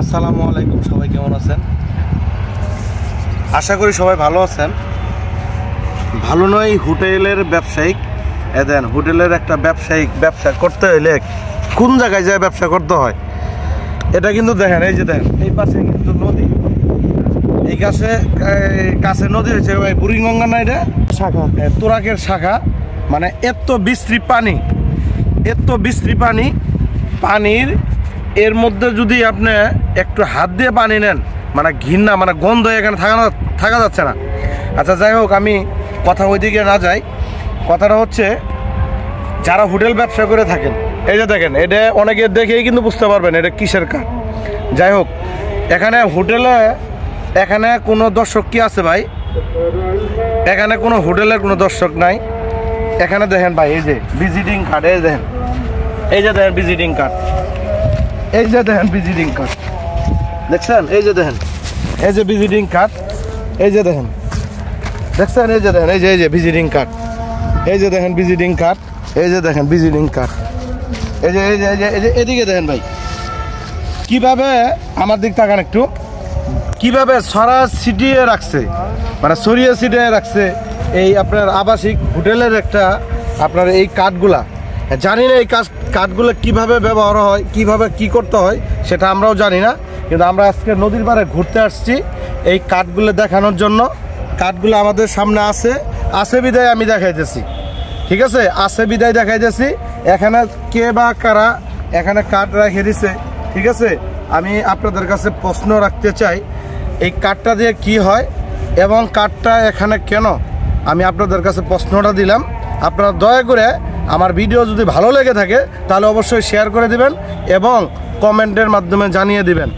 আসসালামু আলাইকুম, সবাই কেমন আছেন? আশা করি সবাই ভালো আছেন। ভালো নয় হোটেলের ব্যবসায়িক দেন হোটেলের একটা ব্যবসা করতে হইলে কোন জায়গায় যায় ব্যবসা করতে হয় এটা কিন্তু দেখেন। এই যে দেখেন, এই পাশে কিন্তু নদী, এই কাছে নদী হয়েছে ভাই, বুড়িগঙ্গা না, এটা শাখা, তুরাগের শাখা। মানে এত বিশ্রী পানি, পানির এর মধ্যে যদি আপনি একটু হাত দিয়ে পানি নেন, মানে ঘৃণা, মানে গন্ধ, এখানে থাকা যাচ্ছে না। আচ্ছা যাই হোক, আমি কথা ওইদিকে না যাই। কথাটা হচ্ছে, যারা হোটেল ব্যবসা করে থাকেন, এই যে দেখেন, এটা অনেকে দেখেই কিন্তু বুঝতে পারবেন এটা কিসের কাঠ। যাই হোক, এখানে হোটেলে এখানে কোনো দর্শক কি আছে ভাই? এখানে কোনো হোটেলের কোনো দর্শক নাই। এখানে দেখেন ভাই, এই যে ভিজিটিং কার্ড, এই দেখেন, এই যে দেখেন ভিজিটিং কার্ড, এই যে দেখেন ভিজিটিং কার্ড, দেখছেন? এই যে দেখেন, এই যে ভিজিটিং কার্ড, এই যে দেখেন, দেখছেন? এই যে দেখেন, এই যে ভিজিটিং কার্ড, এই যে দেখেন ভিজিটিং কার্ড, এই যে দেখেন ভিজিটিং কার্ড, এই যে এদিকে দেখেন ভাই, কিভাবে আমার দিক তাকান একটু, কিভাবে ছড়িয়ে রাখছে, মানে ছড়িয়ে ছিটিয়ে রাখছে এই আপনার আবাসিক হোটেলের একটা আপনার এই কাঠগুলা। জানি না এই কাঠগুলো কিভাবে ব্যবহার হয়, কিভাবে কি করতে হয় সেটা আমরাও জানি না, কিন্তু আমরা আজকে নদীর পাড়ে ঘুরতে আসছি এই কাঠগুলো দেখানোর জন্য। কাঠগুলো আমাদের সামনে আছে বিদায় আমি দেখাইতেছি, ঠিক আছে? আছে বিদায় দেখাইতেছি। এখানে কে বা কারা এখানে কাঠ রেখে দিছে, ঠিক আছে? আমি আপনাদের কাছে প্রশ্ন রাখতে চাই, এই কাঠটা দিয়ে কি হয় এবং কাঠটা এখানে কেন? আমি আপনাদের কাছে প্রশ্নটা দিলাম। আপনারা দয়া করে আমার ভিডিও যদি ভালো লেগে থাকে তাহলে অবশ্যই শেয়ার করে দিবেন এবং কমেন্টের মাধ্যমে জানিয়ে দিবেন।